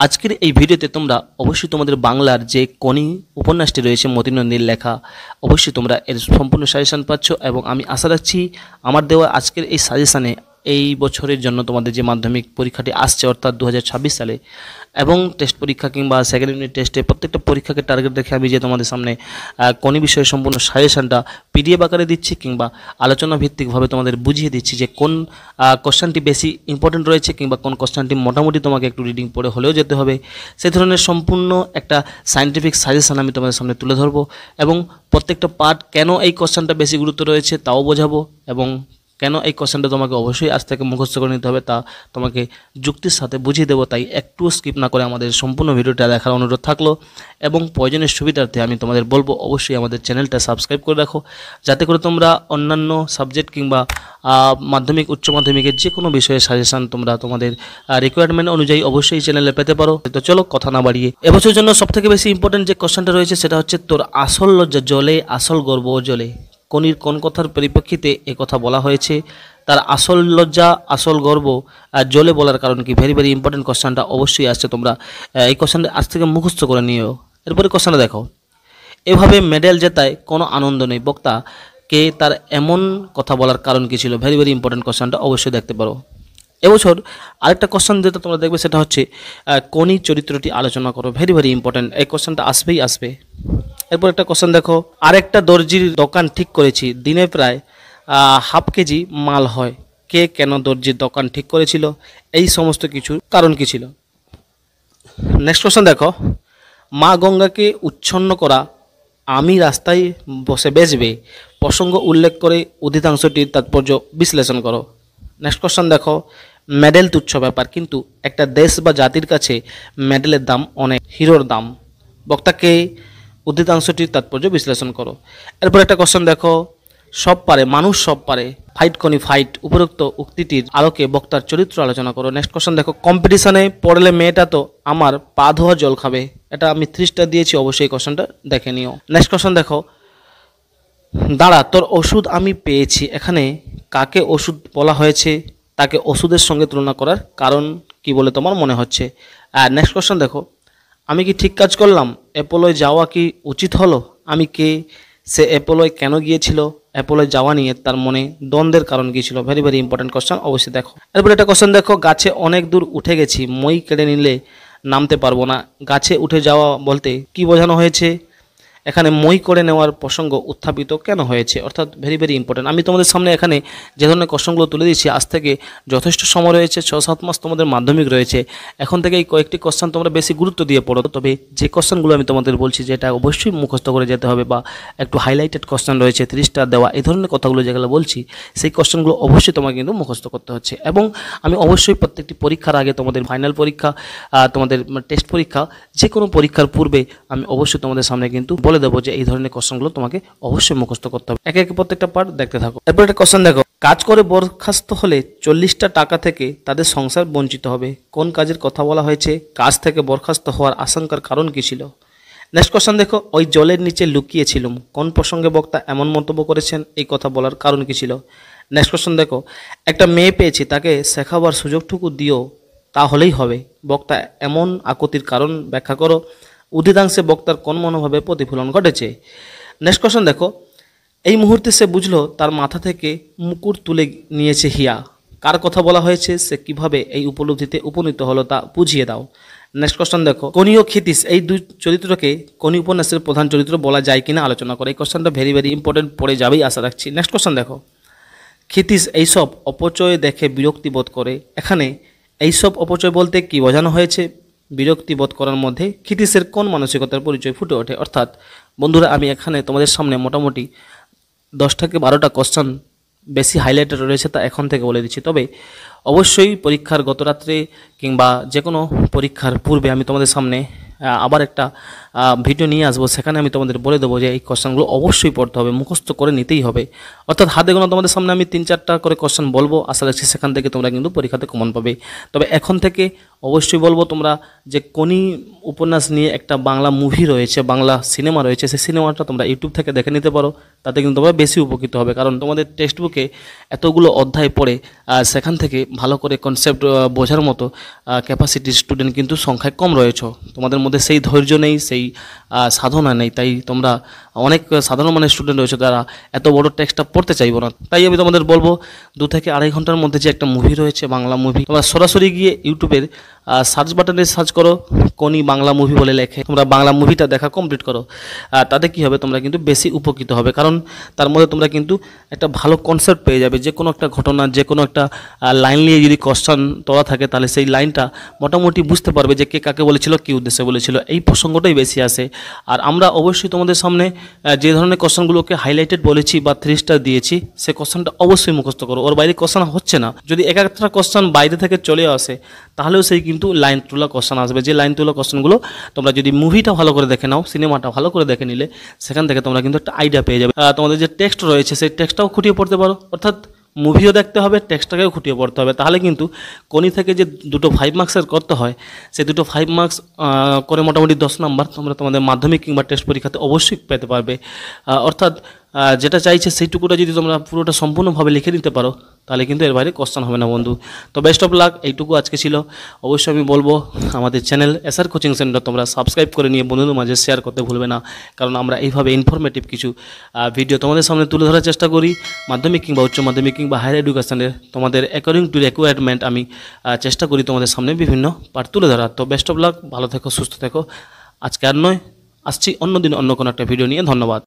আজকের এই ভিডিওতে তোমরা অবশ্যই তোমাদের বাংলার যে কোনি উপন্যাসটি রয়েছে মতি নন্দীর লেখা, অবশ্যই তোমরা এর সম্পূর্ণ সাজেশন পাচ্ছ এবং আমি আশা রাখছি আমার দেওয়া আজকের এই সাজেশানে এই বছরের জন্য তোমাদের যে মাধ্যমিক পরীক্ষাটি আসছে অর্থাৎ 2026 সালে এবং টেস্ট পরীক্ষা কিংবা সেকেন্ড ইউনিট টেস্টে প্রত্যেকটা পরীক্ষাকে টার্গেট রেখে আমি যে তোমাদের সামনে কোনি বিষয়ে সম্পূর্ণ সাজেশনটা পিডিএফ আকারে দিচ্ছি কিংবা আলোচনা ভিত্তিকভাবে তোমাদের বুঝিয়ে দিচ্ছি যে কোন কোশ্চেনটি বেশি ইম্পর্টেন্ট রয়েছে কিংবা কোন কোশ্চেনটি মোটামুটি তোমাকে একটু রিডিং পড়ে হলেও যেতে হবে, সেই ধরনের সম্পূর্ণ একটা সায়েন্টিফিক সাজেশন আমি তোমাদের সামনে তুলে ধরবো এবং প্রত্যেকটা পার্ট কেন এই কোশ্চেনটা বেশি গুরুত্ব রয়েছে তাও বোঝাবো এবং কেন এই কোশ্চেনটা তোমাকে অবশ্যই আজ থেকে মুখস্থ করে নিতে হবে তা তোমাকে যুক্তির সাথে বুঝিয়ে দেবো। তাই একটু স্কিপ না করে আমাদের সম্পূর্ণ ভিডিওটা দেখার অনুরোধ থাকলো এবং প্রয়োজনের সুবিধার্থে আমি তোমাদের বলবো অবশ্যই আমাদের চ্যানেলটা সাবস্ক্রাইব করে রাখো, যাতে করে তোমরা অন্যান্য সাবজেক্ট কিংবা মাধ্যমিক উচ্চ মাধ্যমিকের যে কোনো বিষয়ে সাজেশান তোমরা তোমাদের রিকোয়ারমেন্ট অনুযায়ী অবশ্যই চ্যানেলে পেতে পারো। তো চলো কথা না বাড়িয়ে এবছরের জন্য সবথেকে বেশি ইম্পর্টেন্ট যে কোশ্চেনটা রয়েছে সেটা হচ্ছে তোর আসল লজ্জা জলে আসল গর্ব জলে। কোনির কোন কথার পরিপ্রেক্ষিতে এ কথা বলা হয়েছে, তার আসল লজ্জা আসল গর্ব জলে বলার কারণ কি? ভেরি ভেরি ইম্পর্টেন্ট কোশ্চেনটা অবশ্যই আসছে, তোমরা এই কোশ্চেনটা আজ থেকে মুখস্থ করে নিও। এরপরে কোশ্চেনটা দেখো, এভাবে মেডেল জেতায় কোনো আনন্দ নেই, বক্তা কে তার এমন কথা বলার কারণ কি ছিল? ভেরি ভেরি ইম্পর্টেন্ট কোশ্চেনটা অবশ্যই দেখতে পারো। এবছর আরেকটা কোশ্চেন যেটা তোমরা দেখবে সেটা হচ্ছে কোনি চরিত্রটি আলোচনা করো। ভেরি ভেরি ইম্পর্টেন্ট, এই কোশ্চেনটা আসবেই আসবে। এরপর একটা কোশ্চেন দেখো, আরেকটা দর্জির দোকান ঠিক করেছি, দিনে প্রায় হাফ কেজি মাল হয়, কে কেন দর্জির দোকান ঠিক করেছিল, এই সমস্ত কিছু কারণ কি ছিল? নেক্সট কোশ্চেন দেখো, মা গঙ্গাকে উচ্ছন্ন করা আমি রাস্তায় বসে বেচবে প্রসঙ্গ উল্লেখ করে উদ্ধিতাংশটির তাৎপর্য বিশ্লেষণ করো। নেক্সট কোশ্চেন দেখো, মেডেল তুচ্ছ ব্যাপার কিন্তু একটা দেশ বা জাতির কাছে মেডেলের দাম অনেক হিরোর দাম, বক্তাকে উদ্ধিতাংশটির তাৎপর্য বিশ্লেষণ করো। এরপর একটা কোশ্চেন দেখো, সব পারে মানুষ সব পারে ফাইট কনি ফাইট উপরোক্ত উক্তিটির আলোকে বক্তার চরিত্র আলোচনা করো। নেক্সট কোশ্চেন দেখো, কম্পিটিশনে পড়লে মেয়েটা তো আমার পা ধোয়া জল খাবে, এটা আমি 3 স্টার দিয়েছি, অবশ্যই কোশ্চেনটা দেখে নিও। নেক্সট কোশ্চেন দেখো, দাঁড়া তোর ওষুধ আমি পেয়েছি, এখানে কাকে ওষুধ বলা হয়েছে, তাকে ওষুধের সঙ্গে তুলনা করার কারণ কি বলে তোমার মনে হচ্ছে? আর নেক্সট কোশ্চেন দেখো, আমি কি ঠিক কাজ করলাম, অ্যাপোলোয় যাওয়া কি উচিত হলো, আমি কে, সে অ্যাপোলোয় কেন গিয়েছিল, অ্যাপোলোয় যাওয়া নিয়ে তার মনে দ্বন্দ্বের কারণ কী ছিল? ভেরি ভেরি ইম্পর্টেন্ট কোশ্চেন, অবশ্যই দেখো। এরপর একটা কোশ্চেন দেখো, গাছে অনেক দূর উঠে গেছি, মই কেড়ে নিলে নামতে পারবো না, গাছে উঠে যাওয়া বলতে কি বোঝানো হয়েছে, এখানে মই করে নেওয়ার প্রসঙ্গ উত্থাপিত কেন হয়েছে? অর্থাৎ ভেরি ভেরি ইম্পর্টেন্ট। আমি তোমাদের সামনে এখানে যে ধরনের কোশ্চেনগুলো তুলে দিচ্ছি, আজ থেকে যথেষ্ট সময় রয়েছে, 6-7 মাস তোমাদের মাধ্যমিক রয়েছে, এখন থেকে এই কয়েকটি কোশ্চেন তোমরা বেশি গুরুত্ব দিয়ে পড়ো। তবে যে কোশ্চেনগুলো আমি তোমাদের বলছি যেটা অবশ্যই মুখস্থ করে যেতে হবে বা একটু হাইলাইটেড কোশ্চেন রয়েছে 30 স্টার দেওয়া, এই ধরনের কথাগুলো যেগুলো বলছি সেই কোশ্চেনগুলো অবশ্যই তোমাকে কিন্তু মুখস্থ করতে হচ্ছে। এবং আমি অবশ্যই প্রত্যেকটি পরীক্ষার আগে, তোমাদের ফাইনাল পরীক্ষা, তোমাদের টেস্ট পরীক্ষা, যে কোনো পরীক্ষার পূর্বে আমি অবশ্যই তোমাদের সামনে কিন্তু বলে দেবো যে এই ধরনের কোশ্চেনগুলো তোমাকে অবশ্যই মুখস্থ করতে হবে। একে একে প্রত্যেকটা পার্ট দেখতে থাকো। এরপর একটা কোশ্চেন দেখো, কাজ করে বরখাস্ত হলে 40টা টাকা থেকে তাদের সংসার বঞ্চিত হবে, কোন কাজের কথা বলা হয়েছে, কাজ থেকে বরখাস্ত হওয়ার আশঙ্কার কারণ কি ছিল? নেক্সট কোশ্চেন দেখো, ওই জলের নিচে লুকিয়েছিলাম, কোন প্রসঙ্গে বক্তা এমন মন্তব্য করেছেন, এই কথা বলার কারণ কি ছিল? নেক্সট কোশ্চেন দেখো, একটা মেয়ে পেয়েছি, তাকে শেখাবার সুযোগটুকু দিও, তাহলেই হবে, বক্তা এমন আকুতির কারণ ব্যাখ্যা করো, উদ্ধিতাংশে বক্তার কোন মনোভাবে প্রতিফলন ঘটেছে? নেক্সট কোশ্চেন দেখো, এই মুহূর্তে সে বুঝলো তার মাথা থেকে মুকুট তুলে নিয়েছে হিয়া, কার কথা বলা হয়েছে, সে কিভাবে এই উপলব্ধিতে উপনীত হলো তা বুঝিয়ে দাও। নেক্সট কোশ্চেন দেখো, কোনি ও ক্ষিতিশ এই দুই চরিত্রকে কোনি উপন্যাসের প্রধান চরিত্র বলা যায় কিনা আলোচনা করে। এই কোশ্চেনটা ভেরি ভেরি ইম্পর্টেন্ট, পড়ে যাবেই আশা রাখছি। নেক্সট কোশ্চেন দেখো, ক্ষিতিশ এইসব অপচয় দেখে বিরক্তি বোধ করে, এখানে এইসব অপচয় বলতে কি বোঝানো হয়েছে? বিরক্তি বোধ করার মধ্যে ক্ষিতিশের কোন মানসিকতার পরিচয় ফুটে ওঠে? অর্থাৎ বন্ধুরা, আমি এখানে তোমাদের সামনে মোটামুটি 10 থেকে 12টা কোশ্চেন বেশি হাইলাইটেড রয়েছে, তা এখন থেকে বলে দিচ্ছি। তবে অবশ্যই পরীক্ষার গত রাত্রে কিংবা যে কোনো পরীক্ষার পূর্বে আমি তোমাদের সামনে আবার একটা ভিডিও নিয়ে আসবো, সেখানে আমি তোমাদের বলে দেবো যে এই কোশ্চেনগুলো অবশ্যই পড়তে হবে, মুখস্থ করে নিতেই হবে। অর্থাৎ হাতে গোনা তোমাদের সামনে আমি 3-4টা করে কোশ্চেন বলবো, আশা রাখছি সেখান থেকে তোমরা কিন্তু পরীক্ষাতে কমন পাবে। তবে এখন থেকে অবশ্যই বলবো তোমরা যে কোনি উপন্যাস নিয়ে একটা বাংলা মুভি রয়েছে, বাংলা সিনেমা রয়েছে, সেই সিনেমাটা তোমরা ইউটিউব থেকে দেখে নিতে পারো, তাতে কিন্তু তোমরা বেশি উপকৃত হবে। কারণ তোমাদের টেক্সট বুকে এতগুলো অধ্যায় পড়ে সেখান থেকে ভালো করে কনসেপ্ট বোঝার মতো ক্যাপাসিটি স্টুডেন্ট কিন্তু সংখ্যায় কম রয়েছে। তোমাদের মধ্যে সেই ধৈর্য নেই, সেই সাধনা নেই, তাই তোমরা অনেক সাধারণ মানের স্টুডেন্ট রয়েছে যারা এত বড় টেক্সটটা পড়তে চাইবো না। তাই আমি তোমাদের বলবো 2 থেকে আড়াই ঘন্টার মধ্যে যে একটা মুভি রয়েছে বাংলা মুভি, তোমরা সরাসরি গিয়ে ইউটিউবের সার্চ বাটনে সার্চ করো, কোনি বাংলা মুভি বলে লেখে, তোমরা বাংলা মুভিটা দেখা কমপ্লিট করো। তাতে কি হবে, তোমরা কিন্তু বেশি উপকৃত হবে। কারণ তার মধ্যে তোমরা কিন্তু একটা ভালো কনসেপ্ট পেয়ে যাবে। যে কোনো একটা ঘটনা, যে কোনো একটা লাইন নিয়ে যদি কোশ্চেন তোলা থাকে, তাহলে সেই লাইনটা মোটামুটি বুঝতে পারবে যে কে কাকে বলেছিল, কী উদ্দেশ্যে বলেছিল, এই প্রসঙ্গটাই বেশি আসে। আর আমরা অবশ্যই তোমাদের সামনে যে ধরনের কোশ্চেনগুলোকে হাইলাইটেড বলেছি বা 3 স্টার দিয়েছি, সে কোশ্চেনটা অবশ্যই মুখস্থ করো। ওর বাইরে কোশ্চেন হচ্ছে না, যদি এক একটা কোশ্চেন বাইরে থেকে চলে আসে তাহলেও সেই কিন্তু লাইন তোলা কোশ্চেন আসবে। যে লাইন তোলা কোশ্চেনগুলো তোমরা যদি মুভিটা ভালো করে দেখে নাও, সিনেমাটা ভালো করে দেখে নিলে, সেখান থেকে তোমরা কিন্তু একটা আইডিয়া পেয়ে যাবে। তোমাদের যে টেক্সট রয়েছে সেই টেক্সটটাও খুঁটিয়ে পড়তে পারো, অর্থাৎ মুভিও দেখতে হবে, টেক্সটটাকেও খুঁটিয়ে পড়তে হবে। তাহলে কিন্তু কোনি থেকে যে 2টো 5 মার্কসের করতে হয়, সেই 2টো 5 মার্কস করে মোটামুটি 10 নাম্বার তোমরা তোমাদের মাধ্যমিক কিংবা টেস্ট পরীক্ষাতে অবশ্যই পেতে পারবে। অর্থাৎ যেটা চাইছে সেইটুকুটা যদি তোমরা পুরোটা সম্পূর্ণভাবে লিখে নিতে পারো, তাহলে কিন্তু এর বাইরে কোশ্চেন হবে না বন্ধু। তো বেস্ট অফ লাক, এইটুকু আজকে ছিল। অবশ্যই আমি বলবো আমাদের চ্যানেল এসআর কোচিং সেন্টার তোমরা সাবস্ক্রাইব করে নিয়ে বন্ধুদের মাঝে শেয়ার করতে ভুলবে না। কারণ আমরা এইভাবে ইনফরমেটিভ কিছু ভিডিও তোমাদের সামনে তুলে ধরার চেষ্টা করি। মাধ্যমিক কিংবা উচ্চ মাধ্যমিক কিংবা হায়ার এডুকেশনের তোমাদের অ্যাকর্ডিং টু রিকোয়ারমেন্ট আমি চেষ্টা করি তোমাদের সামনে বিভিন্ন পার্ট তুলে ধরার। তো বেস্ট অফ লাক, ভালো থেকো, সুস্থ থেকো। আজকে আর নয়, আসছি অন্য দিন অন্য কোনো একটা ভিডিও নিয়ে। ধন্যবাদ।